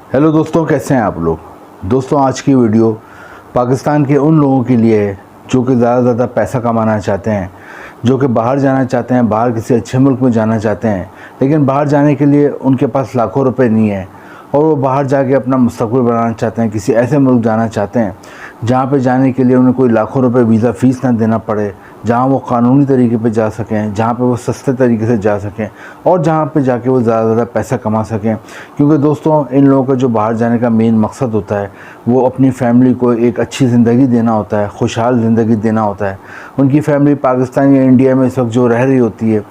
Hello दोस्तों, कैसे हैं आप लोग। दोस्तों, आज की वीडियो पाकिस्तान के उन लोगों के लिए है जो कि ज़्यादा से ज़्यादा पैसा कमाना चाहते हैं, जो कि बाहर जाना चाहते हैं, बाहर किसी अच्छे मुल्क में जाना चाहते हैं, लेकिन बाहर जाने के लिए उनके पास लाखों रुपए नहीं है और वो बाहर जाके अपना मुस्तक़बिल बनाना चाहते हैं। किसी ऐसे मुल्क जाना चाहते हैं जहाँ पे जाने के लिए उन्हें कोई लाखों रुपए वीज़ा फ़ीस ना देना पड़े, जहाँ वो कानूनी तरीके पे जा सकें, जहाँ पे वो सस्ते तरीके से जा सकें और जहाँ पे जाके वो ज़्यादा से ज़्यादा पैसा कमा सकें। क्योंकि दोस्तों, इन लोगों का जो बाहर जाने का मेन मकसद होता है वो अपनी फैमिली को एक अच्छी ज़िंदगी देना होता है, खुशहाल ज़िंदगी देना होता है। उनकी फैमिली पाकिस्तान या इंडिया में इस वक्त जो रह रही होती है,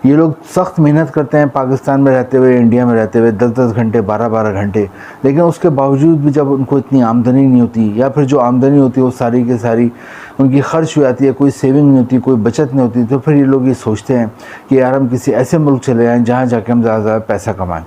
ये लोग सख्त मेहनत करते हैं पाकिस्तान में रहते हुए, इंडिया में रहते हुए 10-10 घंटे, 12-12 घंटे, लेकिन उसके बावजूद भी जब उनको इतनी आमदनी नहीं होती या फिर जो आमदनी होती है वो सारी की सारी उनकी खर्च हो जाती है, कोई सेविंग नहीं होती, कोई बचत नहीं होती, तो फिर ये लोग ये सोचते हैं कि यार हम किसी ऐसे मुल्क चले जाएँ जहाँ जाके हम ज़्यादा से ज़्यादा पैसा कमाएँ।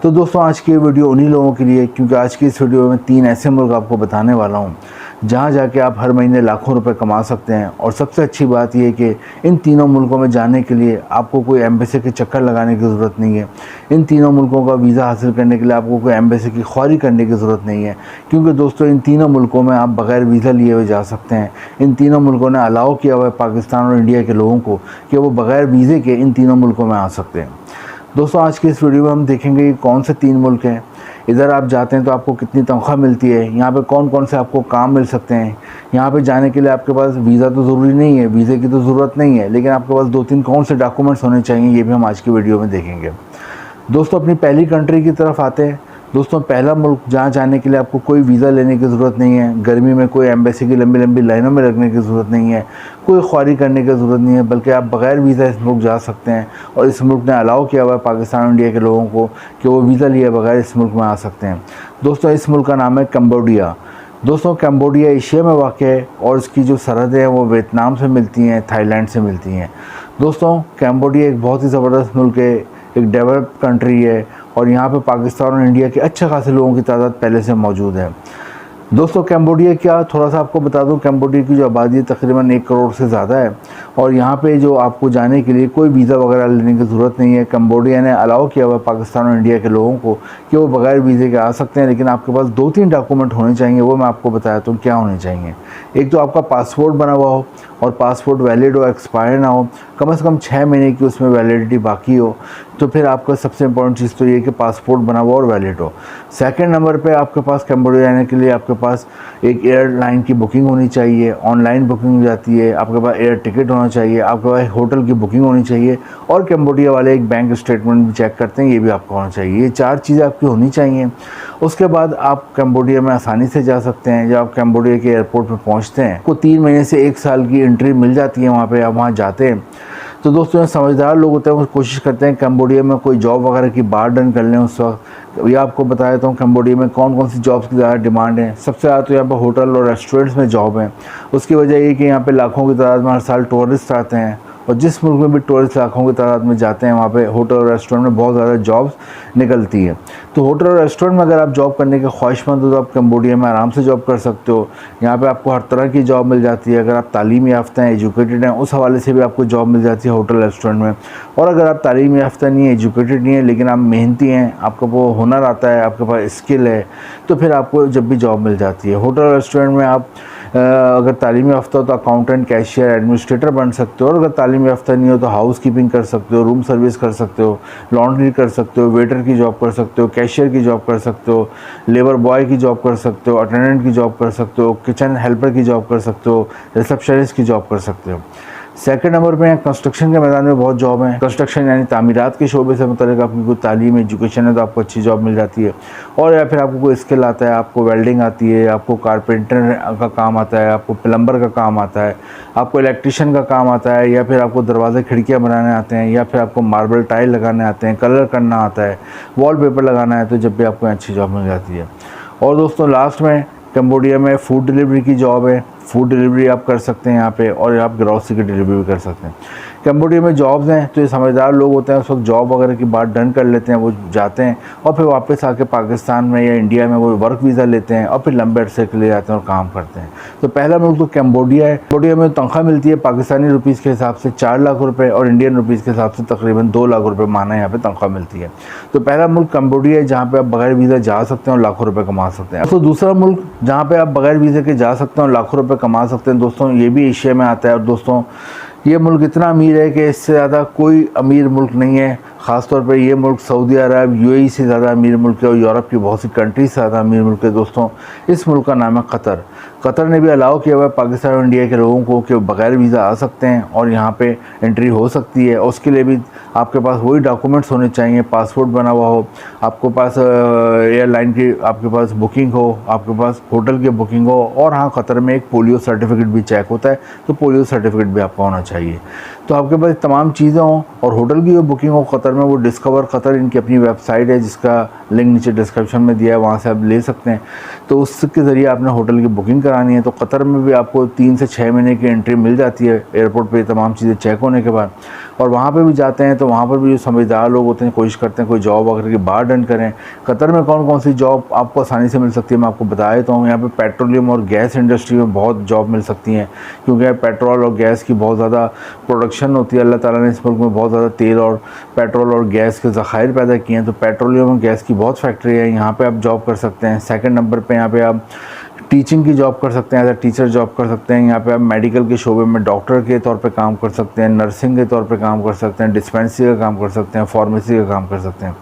तो दोस्तों, आज की वीडियो उन्हीं लोगों के लिए, क्योंकि आज की इस वीडियो में 3 ऐसे मुल्क आपको बताने वाला हूँ जहाँ जाके आप हर महीने लाखों रुपए कमा सकते हैं। और सबसे अच्छी बात यह है कि इन तीनों मुल्कों में जाने के लिए आपको कोई एम्बेसी के चक्कर लगाने की ज़रूरत नहीं है। इन तीनों मुल्कों का वीज़ा हासिल करने के लिए आपको कोई एम्बेसी की ख्वारी करने की ज़रूरत नहीं है, क्योंकि दोस्तों इन तीनों मुल्कों में आप बग़ैर वीज़ा लिए हुए जा सकते हैं। इन तीनों मुल्कों ने अलाउ किया हुआ है पाकिस्तान और इंडिया के लोगों को कि वो बग़ैर वीज़े के इन तीनों मुल्कों में आ सकते हैं। दोस्तों, आज की इस वीडियो में हम देखेंगे कि कौन से 3 मुल्क हैं, इधर आप जाते हैं तो आपको कितनी तनख्वाह मिलती है, यहाँ पे कौन कौन से आपको काम मिल सकते हैं। यहाँ पे जाने के लिए आपके पास वीज़ा तो ज़रूरी नहीं है, वीज़े की तो ज़रूरत नहीं है, लेकिन आपके पास 2-3 कौन से डॉक्यूमेंट्स होने चाहिए, ये भी हम आज की वीडियो में देखेंगे। दोस्तों, अपनी पहली कंट्री की तरफ आते हैं। दोस्तों, पहला मुल्क जहाँ जाने के लिए आपको कोई वीज़ा लेने की ज़रूरत नहीं है, गर्मी में कोई एम्बेसी की लंबी लंबी लाइनों में लगने की ज़रूरत नहीं है, कोई ख्वारी करने की ज़रूरत नहीं है, बल्कि आप बग़ैर वीज़ा इस मुल्क जा सकते हैं। और इस मुल्क ने अलाउ किया हुआ है पाकिस्तान और इंडिया के लोगों को कि वो वीज़ा लिए बगैर इस मुल्क में आ सकते हैं। दोस्तों, इस मुल्क का नाम है कंबोडिया। दोस्तों, कंबोडिया एशिया में वाक़ है और इसकी जो सरहदें हैं वो वियतनाम से मिलती हैं, थाईलैंड से मिलती हैं। दोस्तों, कंबोडिया एक बहुत ही ज़बरदस्त मुल्क है, एक डेवलप कंट्री है और यहाँ पे पाकिस्तान और इंडिया के अच्छे खासे लोगों की तादाद पहले से मौजूद है। दोस्तों, कंबोडिया क्या, थोड़ा सा आपको बता दूं, कंबोडिया की जो आबादी तकरीबन 1 करोड़ से ज़्यादा है और यहाँ पे जो आपको जाने के लिए कोई वीज़ा वगैरह लेने की ज़रूरत नहीं है। कंबोडिया ने अलाउ किया हुआ पाकिस्तान और इंडिया के लोगों को कि वो बग़ैर वीज़े के आ सकते हैं, लेकिन आपके पास 2-3 डॉक्यूमेंट होने चाहिए। वो मैं आपको बताया तो क्या होने चाहिए। एक तो आपका पासपोर्ट बना हुआ हो और पासपोर्ट वैलिड हो, एक्सपायर ना हो, कम से कम 6 महीने की उसमें वैलिडिटी बाकी हो। तो फिर आपका सबसे इम्पोर्टेंट चीज़ तो ये कि पासपोर्ट बना हुआ और वैलिड हो। सेकंड नंबर पे आपके पास कंबोडिया जाने के लिए आपके पास एक एयरलाइन की बुकिंग होनी चाहिए, ऑनलाइन बुकिंग हो जाती है, आपके पास एयर टिकट होना चाहिए, आपके पास होटल की बुकिंग होनी चाहिए और कंबोडिया वाले एक बैंक स्टेटमेंट भी चेक करते हैं, ये भी आपका होना चाहिए। ये 4 चीज़ें आपकी होनी चाहिए। उसके बाद आप कंबोडिया में आसानी से जा सकते हैं। जब आप कंबोडिया के एयरपोर्ट पर पहुँचते हैं, आपको 3 महीने से 1 साल की एंट्री मिल जाती है वहाँ पर। आप वहाँ जाते हैं तो दोस्तों, समझदार लोग होते हैं वो कोशिश करते हैं कंबोडिया में कोई जॉब वगैरह की बात डन कर लें उस वक्त। ये आपको बता देता हूँ कंबोडिया में कौन कौन सी जॉब्स की ज़्यादा डिमांड है। सबसे ज़्यादा तो यहाँ पर होटल और रेस्टोरेंट्स में जॉब है। उसकी वजह ये कि यहाँ पे लाखों की तादाद में हर साल टूरिस्ट आते हैं और जिस मुल्क में भी टूरिस्ट लाखों की तादाद में जाते हैं, वहाँ पे होटल और रेस्टोरेंट में बहुत ज़्यादा जॉब्स निकलती है। तो होटल और रेस्टोरेंट में अगर आप जॉब करने के ख्वाहिशमंद हो तो आप कंबोडिया में आराम से जॉब कर सकते हो। यहाँ पे आपको हर तरह की जॉब मिल जाती है। अगर आप तालीम याफ्ता हैं, एजुकेटेड हैं, उस हवाले से भी आपको जॉब मिल जाती है होटल रेस्टोरेंट में। और अगर आप तालीम याफ्ता नहीं है, एजुकेटेड नहीं है, लेकिन आप मेहनती हैं, आपको वो हुनर आता है, आपके पास स्किल है, तो फिर आपको जब भी जॉब मिल जाती है। होटल रेस्टोरेंट में आप अगर तालीम याफ्ता हो तो अकाउंटेंट, कैशियर, एडमिनिस्ट्रेटर बन सकते हो और अगर तालीम याफ्ता नहीं हो तो हाउस कीपिंग कर सकते हो, रूम सर्विस कर सकते हो, लॉन्ड्री कर सकते हो, वेटर की जॉब कर सकते हो, कैशियर की जॉब कर सकते हो, लेबर बॉय की जॉब कर सकते हो, अटेंडेंट की जॉब कर सकते हो, किचन हेल्पर की जॉब कर सकते हो, रिसेप्शनिस्ट की जॉब कर सकते हो। सेकंड नंबर पे कंस्ट्रक्शन के मैदान में बहुत जॉब है। कंस्ट्रक्शन यानी तामीरात के शोबे से मतलब आपकी कोई तालीम, एजुकेशन है तो आपको अच्छी जॉब मिल जाती है। और या फिर आपको कोई स्किल आता है, आपको वेल्डिंग आती है, आपको कारपेंटर का काम आता है, आपको प्लम्बर का काम आता है, आपको इलेक्ट्रीशियन का काम आता है, या फिर आपको दरवाजे खिड़कियाँ बनाने आते हैं, या फिर आपको मार्बल टाइल लगाने आते हैं, कलर करना आता है, वॉलपेपर लगाना है, तो जब भी आपको अच्छी जॉब मिल जाती है। और दोस्तों, लास्ट में कंबोडिया में फूड डिलीवरी की जॉब है। फूड डिलीवरी आप कर सकते हैं यहाँ पे, और आप ग्रॉसरी की डिलीवरी भी कर सकते हैं। कैम्बोडिया में जॉब्स हैं तो ये समझदार लोग होते हैं, उस वक्त जॉब वगैरह की बात डन कर लेते हैं, वो जाते हैं और फिर वापस आके पाकिस्तान में या इंडिया में वो वर्क वीज़ा लेते हैं और फिर लंबे अरसे के लिए जाते हैं और काम करते हैं। तो पहला मुल्क तो कैम्बोडिया है। कैम्बोडिया में तनख्वाह मिलती है पाकिस्तानी रुपीज़ के हिसाब से 4 लाख रुपये और इंडियन रुपीज़ के हिसाब से तकरीबन 2 लाख रुपये माना यहाँ पे तनख्वाह मिलती है। तो पहला मुल्क कैम्बोडिया है जहाँ पे आप बगैर वीज़ा जा सकते हैं और लाखों रुपये कमा सकते हैं। तो दूसरा मुल्क जहाँ पे आप बगैर वीज़े के जा सकते हैं और लाखों रुपये कमा सकते हैं दोस्तों, ये भी एशिया में आता है। और दोस्तों ये मुल्क इतना अमीर है कि इससे ज़्यादा कोई अमीर मुल्क नहीं है। ख़ासतौर पे ये मुल्क सऊदी अरब, यूएई से ज़्यादा अमीर मुल्क है और यूरोप की बहुत सी कंट्रीज से ज़्यादा अमीर मुल्क है दोस्तों। इस मुल्क का नाम है कतर। कतर ने भी अलाउ किया हुआ है पाकिस्तान और इंडिया के लोगों को कि बगैर वीज़ा आ सकते हैं और यहाँ पे एंट्री हो सकती है। और उसके लिए भी आपके पास वही डॉक्यूमेंट्स होने चाहिए, पासपोर्ट बना हुआ हो, आपके पास एयरलाइन की आपके पास बुकिंग हो, आपके पास होटल की बुकिंग हो, और हाँ कतर में एक पोलियो सर्टिफिकेट भी चेक होता है, तो पोलियो सर्टिफिकेट भी आपका होना चाहिए। तो आपके पास तमाम चीज़ें हों और होटल की जो बुकिंग हो कतर में, वो डिस्कवर कतर इनकी अपनी वेबसाइट है जिसका लिंक नीचे डिस्क्रिप्शन में दिया है, वहाँ से आप ले सकते हैं। तो उसके ज़रिए आपने होटल की बुकिंग करानी है। तो कतर में भी आपको 3 से 6 महीने की एंट्री मिल जाती है एयरपोर्ट पे तमाम चीज़ें चेक होने के बाद। और वहाँ पे भी जाते हैं तो वहाँ पर भी जो समझदार लोग होते हैं कोशिश करते हैं कोई जॉब वगैरह की बाहर डन करें। कतर में कौन कौन सी जॉब आपको आसानी से मिल सकती है मैं आपको बता देता हूँ। यहाँ पे पेट्रोलियम और गैस इंडस्ट्री में बहुत जॉब मिल सकती हैं, क्योंकि पेट्रोल और गैस की बहुत ज़्यादा प्रोडक्शन होती है। अल्लाह ताला ने इस मुल्क में बहुत ज़्यादा तेल और पेट्रोल और गैस के ज़खायर पैदा किए हैं, तो पेट्रोलियम और गैस की बहुत फैक्ट्री है, यहाँ पर आप जॉब कर सकते हैं। सेकेंड नंबर पर यहाँ पर आप टीचिंग की जॉब कर सकते हैं, एज ए टीचर जॉब कर सकते हैं। यहाँ पे आप मेडिकल के शोबे में डॉक्टर के तौर पे काम कर सकते हैं, नर्सिंग के तौर पे काम कर सकते हैं, डिस्पेंसरी का काम कर सकते हैं, फार्मेसी का काम कर सकते हैं।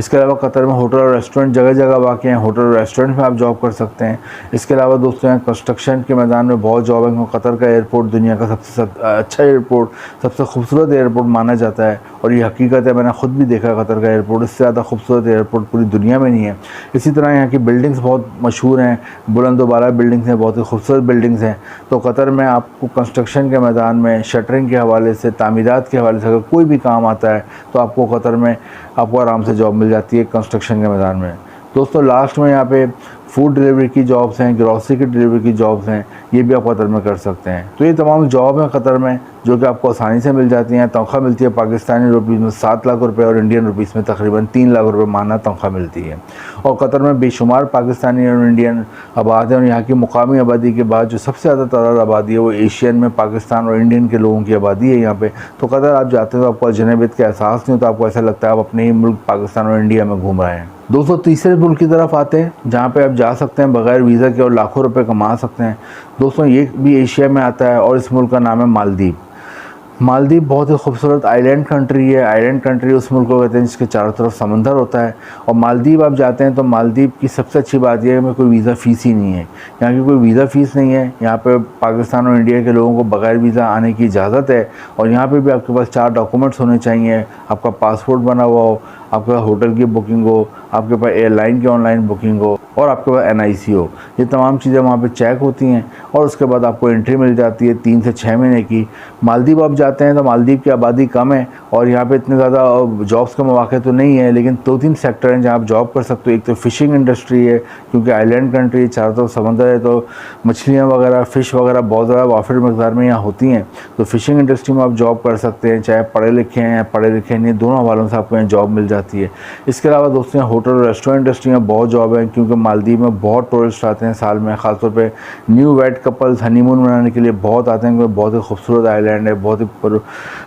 इसके अलावा कतर में होटल और रेस्टोरेंट जगह जगह वाक़ हैं, होटल और रेस्टोरेंट में आप जॉब कर सकते हैं। इसके अलावा दोस्तों यहाँ कंस्ट्रक्शन के मैदान में बहुत जॉब है। कतर का एयरपोर्ट दुनिया का सबसे अच्छा एयरपोर्ट, सबसे खूबसूरत एयरपोर्ट माना जाता है, और ये हकीकत है, मैंने ख़ुद भी देखा कतर का एयरपोर्ट, इससे ज़्यादा खूबसूरत एयरपोर्ट पूरी दुनिया में नहीं है। इसी तरह यहाँ की बिल्डिंग्स बहुत मशहूर हैं, बुलंद व बाला बिल्डिंग्स हैं, बहुत ही खूबसूरत बिल्डिंग्स हैं। तो कतर में आपको कंस्ट्रक्शन के मैदान में शटरिंग के हवाले से, तामीरात के हवाले से अगर कोई भी काम आता है तो आपको कतर में आपको आराम से जॉब मिल जाती है कंस्ट्रक्शन के मैदान में। दोस्तों लास्ट में यहाँ पे फूड डिलीवरी की जॉब्स हैं, ग्रॉसरी की डिलीवरी की जॉब्स हैं, ये भी आप कतर में कर सकते हैं। तो ये तमाम जॉब हैं कतर में जो कि आपको आसानी से मिल जाती हैं। तनख्वाह मिलती है पाकिस्तानी रुपीज़ में 7 लाख रुपए और इंडियन रुपीज़ में तकरीबन 3 लाख रुपए माना तनख्वाह मिलती है। और कतर में बेशुमार पाकिस्तानी और इंडियन आबाद हैं, और यहाँ की मुकामी आबादी के बाद जो सबसे ज़्यादा तादाद आबादी है वो एशियन में पाकिस्तान और इंडियन के लोगों की आबादी है यहाँ पे। तो कतर आप जाते हो तो आपको अजनबियत का एहसास नहीं होता, आपको ऐसा लगता है आप अपने ही मुल्क पाकिस्तान और इंडिया में घूम रहे हैं। दोस्तों तीसरे मुल्क की तरफ आते हैं जहाँ पे आप जा सकते हैं बगैर वीज़ा के और लाखों रुपए कमा सकते हैं। दोस्तों ये भी एशिया में आता है और इस मुल्क का नाम है मालदीव। मालदीव बहुत ही खूबसूरत आइलैंड कंट्री है। आइलैंड कंट्री उस मुल्क को कहते हैं जिसके चारों तरफ समंदर होता है। और मालदीव आप जाते हैं तो मालदीव की सबसे अच्छी बात यह है कि कोई वीज़ा फ़ीस ही नहीं है। यहाँ की कोई वीज़ा फ़ीस नहीं है। यहाँ पे पाकिस्तान और इंडिया के लोगों को बगैर वीज़ा आने की इजाज़त है। और यहाँ पे भी आपके पास 4 डॉक्यूमेंट्स होने चाहिए, आपका पासपोर्ट बना हुआ हो, आपके पास होटल की बुकिंग हो, आपके पास एयरलाइन की ऑनलाइन बुकिंग हो और आपके पास NIC हो। ये तमाम चीज़ें वहाँ पे चेक होती हैं और उसके बाद आपको एंट्री मिल जाती है 3 से 6 महीने की। मालदीव आप जाते हैं तो मालदीव की आबादी कम है और यहाँ पे इतने ज़्यादा जॉब्स के मौके तो नहीं है, लेकिन 2-3 सेक्टर हैं जहाँ आप जॉब कर सकते हो। एक तो फ़िशिंग इंडस्ट्री है, क्योंकि आइलैंड कंट्री चारों तरफ समंदर है, तो मछलियाँ वगैरह फ़िश वगैरह बहुत ज़्यादा वाफिर मकदार में यहाँ होती हैं। तो फ़िशिंग इंडस्ट्री में आप जॉब कर सकते हैं, चाहे पढ़े लिखे हैं या पढ़े लिखे नहीं, दोनों हवालों से आपको यहाँ जॉब मिल जाती है। इसके अलावा दोस्तों यहाँ होटल और रेस्टोरेंट इंडस्ट्री में बहुत जॉब है, क्योंकि मालदीव में बहुत टूरिस्ट आते हैं साल में। ख़ासतौर पे न्यू वेड कपल्स हनीमून मनाने के लिए बहुत आते हैं, क्योंकि बहुत ही खूबसूरत आइलैंड है, बहुत ही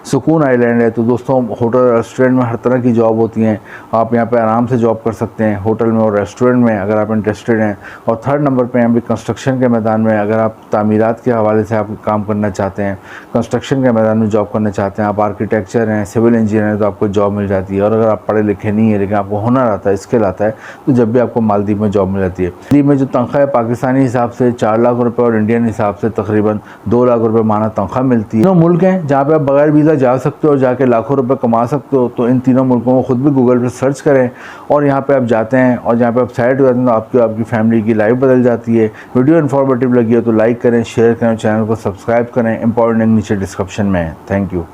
सुकून आइलैंड है। तो दोस्तों होटल और रेस्टोरेंट में हर तरह की जॉब होती हैं, आप यहाँ पे आराम से जॉब कर सकते हैं होटल में और रेस्टोरेंट में अगर आप इंटरेस्टेड हैं। और थर्ड नंबर पे यहाँ पे कंस्ट्रक्शन के मैदान में अगर आप तामीरात के हवाले से आप काम करना चाहते हैं, कंस्ट्रक्शन के मैदान में जॉब करना चाहते हैं, आप आर्किटेक्चर हैं, सिविल इंजीनियर हैं, तो आपको जॉब मिल जाती है। और अगर आप पढ़े लिखे नहीं है लेकिन आपको हुनर आता है, स्किल आता है, तो जब भी आपको मालदीव में जॉब मिल जाती है। मालदीव में जो तनख्वाह है पाकिस्तानी हिसाब से 4 लाख रुपए और इंडियन हिसाब से तकरीबन 2 लाख रुपए माना तनख्वाह मिलती है। तीनों मुल्क हैं जहाँ पे आप बगैर वीज़ा जा सकते हो और जाके लाखों रुपए कमा सकते हो। तो इन तीनों मुल्कों को खुद भी गूगल पर सर्च करें और यहाँ पे आप जाते हैं और जहाँ पे आप साइड हो जाते हैं तो आपकी फैमिली की लाइफ बदल जाती है। वीडियो इन्फॉर्मेटिव लगी हो तो लाइक करें, शेयर करें, चैनल को सब्सक्राइब करें। इंपॉर्टेंट लिंक नीचे डिस्क्रिप्शन में है। Thank you.